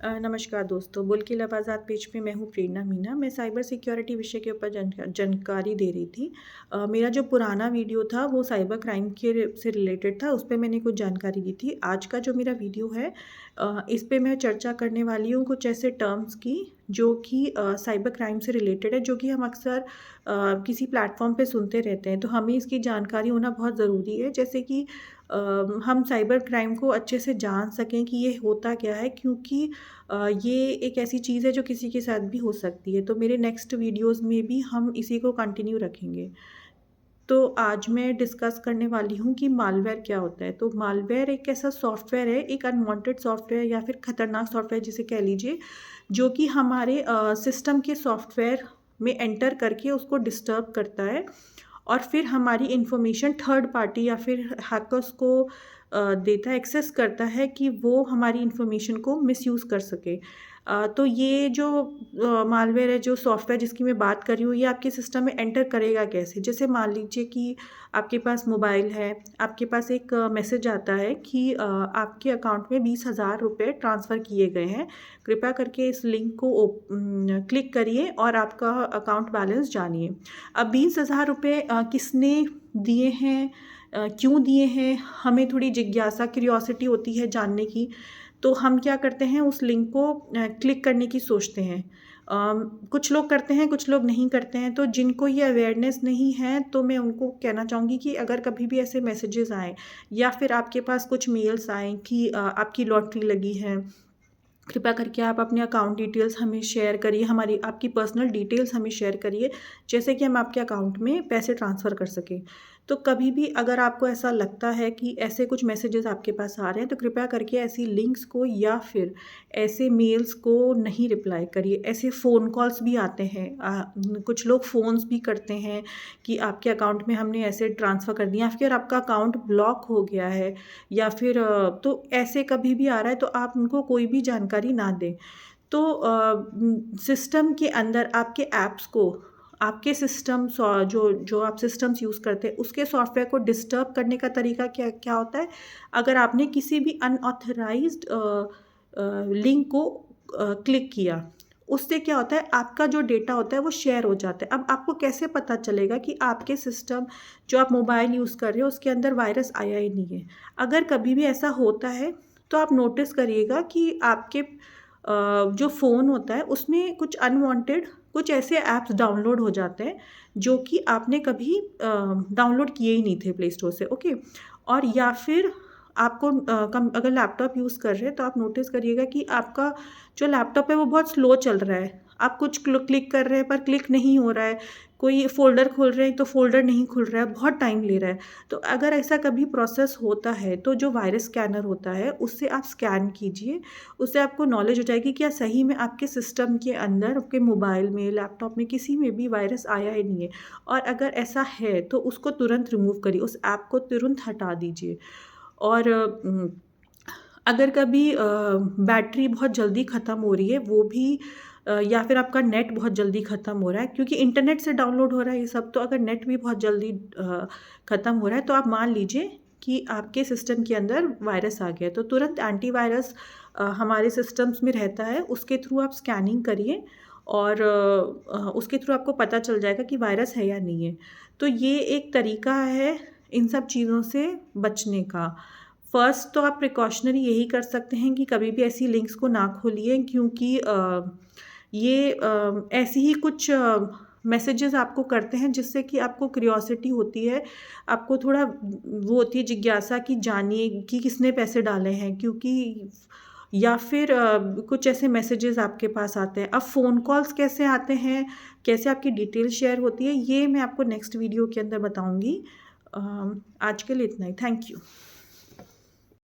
नमस्कार दोस्तों, बुल की लवाज़ात पेज पे मैं हूँ प्रेरणा मीना। मैं साइबर सिक्योरिटी विषय के ऊपर जानकारी दे रही थी। मेरा जो पुराना वीडियो था वो साइबर क्राइम से रिलेटेड था, उस पे मैंने कुछ जानकारी दी थी। आज का जो मेरा वीडियो है इस पे मैं चर्चा करने वाली हूँ कुछ ऐसे टर्म्स की जो कि साइबर क्राइम से रिलेटेड है, जो कि हम अक्सर किसी प्लेटफॉर्म पे सुनते रहते हैं, तो हमें इसकी जानकारी होना बहुत ज़रूरी है। जैसे कि हम साइबर क्राइम को अच्छे से जान सकें कि ये होता क्या है, क्योंकि ये एक ऐसी चीज़ है जो किसी के साथ भी हो सकती है। तो मेरे नेक्स्ट वीडियोज़ में भी हम इसी को कंटिन्यू रखेंगे। तो आज मैं डिस्कस करने वाली हूँ कि मालवेयर क्या होता है। तो मालवेयर एक ऐसा सॉफ्टवेयर है, एक अनवांटेड सॉफ्टवेयर या फिर खतरनाक सॉफ्टवेयर जिसे कह लीजिए, जो कि हमारे सिस्टम के सॉफ्टवेयर में एंटर करके उसको डिस्टर्ब करता है और फिर हमारी इन्फॉर्मेशन थर्ड पार्टी या फिर हैकर्स को देता है, एक्सेस करता है कि वो हमारी इन्फॉर्मेशन को मिसयूज़ कर सके। तो ये जो मालवेयर है, जो सॉफ्टवेयर जिसकी मैं बात कर रही हूँ, ये आपके सिस्टम में एंटर करेगा कैसे? जैसे मान लीजिए कि आपके पास मोबाइल है, आपके पास एक मैसेज आता है कि आपके अकाउंट में 20,000 रुपये ट्रांसफ़र किए गए हैं। कृपया करके इस लिंक को क्लिक करिए और आपका अकाउंट बैलेंस जानिए। अब 20,000 रुपये किसने दिए हैं, क्यों दिए हैं, हमें थोड़ी जिज्ञासा क्यूरियोसिटी होती है जानने की। तो हम क्या करते हैं, उस लिंक को क्लिक करने की सोचते हैं। कुछ लोग करते हैं, कुछ लोग नहीं करते हैं। तो जिनको ये अवेयरनेस नहीं है, तो मैं उनको कहना चाहूँगी कि अगर कभी भी ऐसे मैसेजेस आएँ या फिर आपके पास कुछ मेल्स आएँ कि आपकी लॉटरी लगी है, कृपया करके आप अपने अकाउंट डिटेल्स हमें शेयर करिए, हमारी आपकी पर्सनल डिटेल्स हमें शेयर करिए, जैसे कि हम आपके अकाउंट में पैसे ट्रांसफ़र कर सकें। तो कभी भी अगर आपको ऐसा लगता है कि ऐसे कुछ मैसेजेस आपके पास आ रहे हैं, तो कृपया करके ऐसी लिंक्स को या फिर ऐसे मेल्स को नहीं रिप्लाई करिए। ऐसे फ़ोन कॉल्स भी आते हैं, कुछ लोग फ़ोन्स भी करते हैं कि आपके अकाउंट में हमने ऐसे ट्रांसफ़र कर दिया, या फिर आपका अकाउंट ब्लॉक हो गया है, या फिर तो ऐसे कभी भी आ रहा है, तो आप उनको कोई भी जानकारी ना दें। तो सिस्टम के अंदर आपके ऐप्स को, आपके सिस्टम जो जो आप सिस्टम्स यूज़ करते हैं, उसके सॉफ्टवेयर को डिस्टर्ब करने का तरीका क्या क्या होता है? अगर आपने किसी भी अनऑथराइज़्ड लिंक को क्लिक किया, उससे क्या होता है, आपका जो डेटा होता है वो शेयर हो जाता है। अब आपको कैसे पता चलेगा कि आपके सिस्टम, जो आप मोबाइल यूज़ कर रहे हो, उसके अंदर वायरस आया ही नहीं है? अगर कभी भी ऐसा होता है, तो आप नोटिस करिएगा कि आपके जो फ़ोन होता है उसमें कुछ अनवांटेड कुछ ऐसे ऐप्स डाउनलोड हो जाते हैं, जो कि आपने कभी डाउनलोड किए ही नहीं थे प्ले स्टोर से, ओके? और या फिर आपको अगर लैपटॉप यूज़ कर रहे हैं, तो आप नोटिस करिएगा कि आपका जो लैपटॉप है वो बहुत स्लो चल रहा है। आप कुछ क्लिक कर रहे हैं पर क्लिक नहीं हो रहा है, कोई फ़ोल्डर खोल रहे हैं तो फ़ोल्डर नहीं खुल रहा है, बहुत टाइम ले रहा है। तो अगर ऐसा कभी प्रोसेस होता है, तो जो वायरस स्कैनर होता है उससे आप स्कैन कीजिए। उससे आपको नॉलेज हो जाएगी क्या सही में आपके सिस्टम के अंदर, आपके मोबाइल में, लैपटॉप में, किसी में भी वायरस आया ही नहीं है। और अगर ऐसा है तो उसको तुरंत रिमूव करिए, उस ऐप को तुरंत हटा दीजिए। और अगर कभी बैटरी बहुत जल्दी ख़त्म हो रही है, वो भी या फिर आपका नेट बहुत जल्दी ख़त्म हो रहा है, क्योंकि इंटरनेट से डाउनलोड हो रहा है ये सब, तो अगर नेट भी बहुत जल्दी ख़त्म हो रहा है, तो आप मान लीजिए कि आपके सिस्टम के अंदर वायरस आ गया है। तो तुरंत एंटीवायरस हमारे सिस्टम्स में रहता है, उसके थ्रू आप स्कैनिंग करिए और उसके थ्रू आपको पता चल जाएगा कि वायरस है या नहीं है। तो ये एक तरीका है इन सब चीज़ों से बचने का। फ़र्स्ट तो आप प्रिकॉशनरी यही कर सकते हैं कि कभी भी ऐसी लिंक्स को ना खोलिए, क्योंकि ये ऐसी ही कुछ मैसेजेस आपको करते हैं जिससे कि आपको क्यूरियोसिटी होती है, आपको थोड़ा वो होती है जिज्ञासा कि जानिए कि किसने पैसे डाले हैं, क्योंकि या फिर कुछ ऐसे मैसेजेस आपके पास आते हैं। अब फ़ोन कॉल्स कैसे आते हैं, कैसे आपकी डिटेल शेयर होती है, ये मैं आपको नेक्स्ट वीडियो के अंदर बताऊँगी। आज के लिए इतना ही। Thank you.